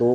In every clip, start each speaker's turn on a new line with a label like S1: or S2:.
S1: 2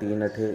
S1: 3 8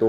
S1: 2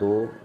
S1: 2،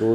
S1: 2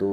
S1: 2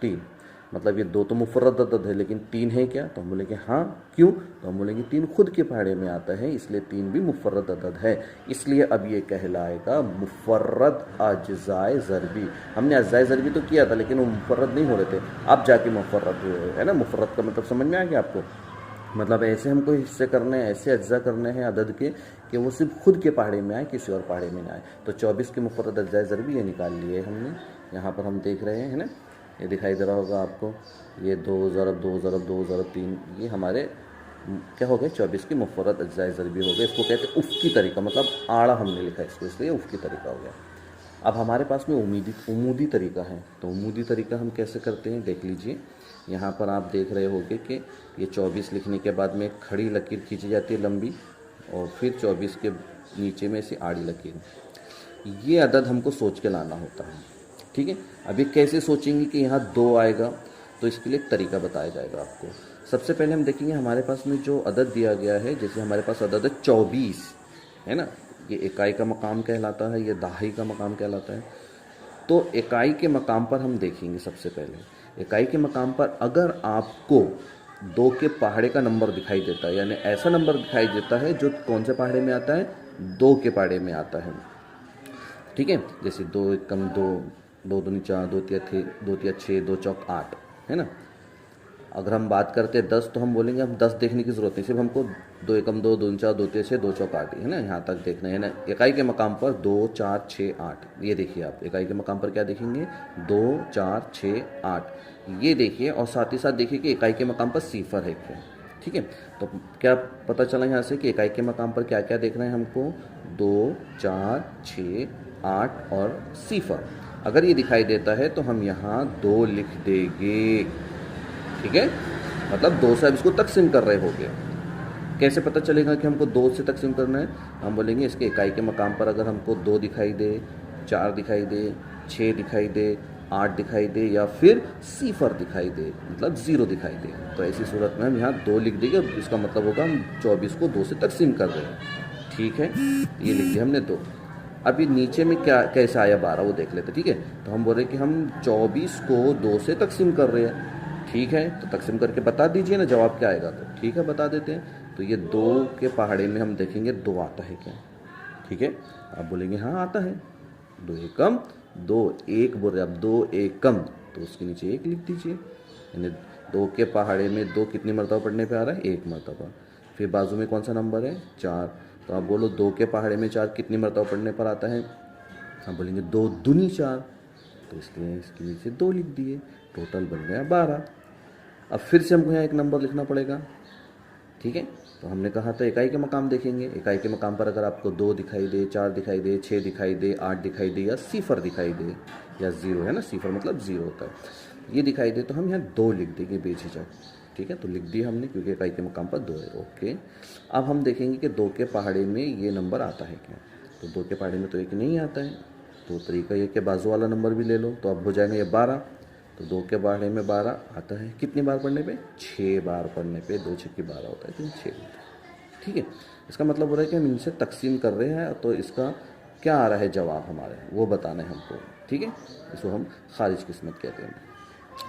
S1: 3۔ मतलब ये 2 तो मुफर्रद अदद है, लेकिन 3 है क्या? तो हम बोलेंगे हाँ। क्यों? तो हम बोलेंगे 3 खुद के पहाड़े में आता है, इसलिए 3 भी मुफर्रद अदद है। इसलिए अब ये कहलाएगा मुफर्रद अज्जाए ज़रबी। हमने अज्जाए ज़रबी तो किया था, लेकिन वो मुफर्रद नहीं हो रहे थे, अब जाके मुफर्रद हुए, है ना। मुफर्रद का मतलब समझ में आ गया आपको? मतलब ऐसे हमको हिस्से करने हैं, ऐसे अज्जा करने हैं अदद के कि वो सिर्फ खुद के पहाड़े में आए, किसी और पहाड़े में ना आए। तो 24 के मुफर्रद अज्जाए ज़रबी ये निकाल लिए हमने। यहाँ पर हम देख रहे हैं, है ना, ये दिखाई दे रहा होगा आपको, ये 2 ज़रब 2 ज़रब 2 ज़रब 3, ये हमारे क्या हो गए? 24 की मुफर्रद अज्जाए ज़रबी हो गए। इसको कहते हैं उफ़की तरीका, मतलब आड़ा हमने लिखा है इसको, इसलिए उफ़की तरीका हो गया। अब हमारे पास में उमूदी तरीका है। तो उमूदी तरीका हम कैसे करते हैं देख लीजिए। यहाँ पर आप देख रहे होंगे कि ये 24 लिखने के बाद में एक खड़ी लकीर खींची जाती है लंबी, और फिर 24 के नीचे में ऐसी आड़ी लकीर। ये अदद हमको सोच के लाना होता है, ठीक है। अभी कैसे सोचेंगे कि यहाँ 2 आएगा, तो इसके लिए एक तरीका बताया जाएगा आपको। सबसे पहले हम देखेंगे हमारे पास में जो अदद दिया गया है, जैसे हमारे पास अदद है 24, है ना, ये इकाई का मकाम कहलाता है, ये दहाई का मकाम कहलाता है। तो इकाई के मकाम पर हम देखेंगे सबसे पहले। इकाई के मकाम पर अगर आपको 2 के पहाड़े का नंबर दिखाई देता है, यानी ऐसा नंबर दिखाई देता है जो कौन से पहाड़े में आता है? 2 के पहाड़े में आता है, ठीक है। जैसे 2 एकम 2, 2 दूनी 4, 2 तिया 6, 2 चौक 8, है ना। अगर हम बात करते हैं 10, तो हम बोलेंगे हम 10 देखने की ज़रूरत नहीं, सिर्फ हमको 2 एकम 2, 2 दूनी 4, 2 तिया 6, 2 चौक 8, है ना, यहाँ तक देखना है ना। इकाई के मकाम पर 2 4 6 8, ये देखिए आप इकाई के मकाम पर क्या देखेंगे? 2 4 6 8, ये देखिए। और साथ ही साथ देखिए कि इकाई के मकाम पर सिफर है क्या, ठीक है। तो क्या पता चला यहाँ से कि इकाई के मकाम पर क्या क्या देखना है हमको? 2 4 6 8 और सिफर। अगर ये दिखाई देता है तो हम यहाँ 2 लिख देंगे, ठीक है। मतलब 2 से अब इसको तकसीम कर रहे होंगे। कैसे पता चलेगा कि हमको 2 से तकसीम करना है? हम बोलेंगे इसके इकाई के मकाम पर अगर हमको 2 दिखाई दे, 4 दिखाई दे, 6 दिखाई दे, 8 दिखाई दे, या फिर सिफर दिखाई दे, मतलब 0 दिखाई दे, तो ऐसी सूरत में हम यहाँ 2 लिख देंगे। इसका मतलब होगा हम 24 को 2 से तकसीम कर रहे हैं, ठीक है। ये लिख दिया हमने 2। अभी नीचे में क्या कैसे आया 12 वो देख लेते, ठीक है। तो हम बोल रहे हैं कि हम 24 को 2 से तकसीम कर रहे हैं, ठीक है। तो तकसीम करके बता दीजिए ना जवाब क्या आएगा। तो ठीक है, बता देते हैं। तो ये 2 के पहाड़े में हम देखेंगे 2 आता है क्या, ठीक है। आप बोलेंगे हाँ आता है, 2 एकम 2, 1 बोल रहे आप 2 एकम, तो उसके नीचे 1 लिख दीजिए। यानी 2 के पहाड़े में 2 कितनी मरतबा पढ़ने पे आ रहा है? 1 मरतबा। फिर बाजू में कौन सा नंबर है? 4। तो आप बोलो 2 के पहाड़े में 4 कितनी मरतबा पढ़ने पर आता है? आप बोलेंगे 2 दूनी 4, तो इसलिए इसके नीचे 2 लिख दिए, टोटल बन गया 12। अब फिर से हमको यहाँ एक नंबर लिखना पड़ेगा, ठीक है। तो हमने कहा था इकाई के मकाम देखेंगे। इकाई के मकाम पर अगर आपको 2 दिखाई दे, 4 दिखाई दे, 6 दिखाई दे, 8 दिखाई दे, या सिफर दिखाई दे, या 0, है ना, सिफर मतलब 0 होता है, ये दिखाई दे, तो हम यहाँ 2 लिख देंगे बेझिझक, ठीक है। तो लिख दिया हमने क्योंकि इकाई के मकाम पर 2 है, ओके। अब हम देखेंगे कि 2 के पहाड़े में ये नंबर आता है क्या। तो 2 के पहाड़े में तो 1 नहीं आता है, तो तरीका ये कि बाजू वाला नंबर भी ले लो, तो अब हो जाएगा ये 12। तो 2 के पहाड़े में 12 आता है, कितनी बार पढ़ने पे? 6 बार पढ़ने पे, 2 6 12 होता है, तो 6 होता है, ठीक है। इसका मतलब हो रहा है कि हम इनसे तकसीम कर रहे हैं, तो इसका क्या आ रहा है जवाब हमारे, वो बताना है हमको, ठीक है। इसको हम खारिज किस्मत कहते हैं,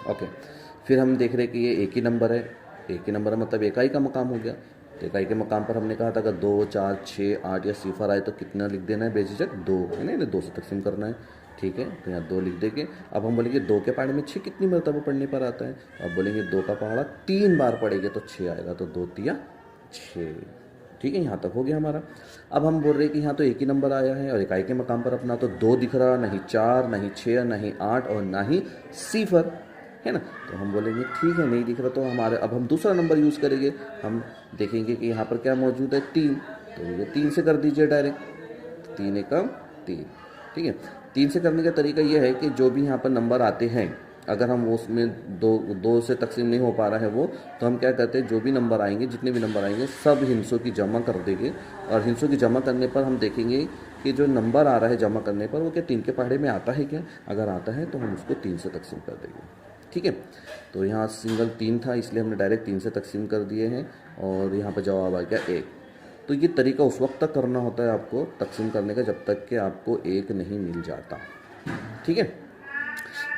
S1: ओके। फिर हम देख रहे हैं कि ये एक ही नंबर है, एक ही नंबर है मतलब इकाई का मकाम हो गया। तो इकाई के मकाम पर हमने कहा था अगर 2 4 6 8 या सिफर आए तो कितना लिख देना है बेझिझक? 2, है ना, 2 से तकसीम करना है, ठीक है। तो यहाँ 2 लिख देंगे। अब हम बोलेंगे 2 के पहाड़े में 6 कितनी मरतबा पढ़ने पर आता है? अब बोलेंगे 2 का पहाड़ा 3 बार पढ़ेंगे तो 6 आएगा, तो 2 तिया 6, ठीक है। यहाँ तक हो गया हमारा। अब हम बोल रहे हैं कि यहाँ तो एक ही नंबर आया है और इकाई के मकाम पर अपना तो 2 दिख रहा, नहीं 4, नहीं 6, नहीं 8 और ना ही सिफर, है ना। तो हम बोलेंगे ठीक है नहीं दिख रहा, तो हमारे अब हम दूसरा नंबर यूज़ करेंगे। हम देखेंगे कि यहाँ पर क्या मौजूद है? 3, तो ये 3 से कर दीजिए डायरेक्ट, 3 एकम 3, ठीक है। 3 से करने का तरीका ये है कि जो भी यहाँ पर नंबर आते हैं, अगर हम उसमें 2 से तकसीम नहीं हो पा रहा है वो, तो हम क्या करते हैं, जो भी नंबर आएंगे, जितने भी नंबर आएंगे, सब हिस्सों की जमा कर देंगे। और हिस्सों की जमा करने पर हम देखेंगे कि जो नंबर आ रहा है जमा करने पर वो क्या 3 के पहाड़े में आता है क्या। अगर आता है तो हम उसको 3 से तकसीम कर देंगे, ठीक है। तो यहाँ सिंगल 3 था, इसलिए हमने डायरेक्ट 3 से तकसीम कर दिए हैं और यहाँ पर जवाब आ गया 1। तो ये तरीका उस वक्त तक करना होता है आपको तकसीम करने का जब तक कि आपको 1 नहीं मिल जाता, ठीक है।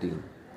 S1: 3.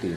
S1: 3.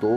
S1: 2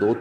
S1: 2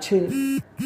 S1: 6،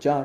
S1: 4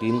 S1: 3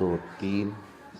S1: 2 3،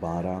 S1: 12.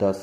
S1: 10.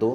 S1: 2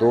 S1: 2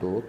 S1: 2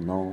S1: 9.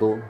S1: 2،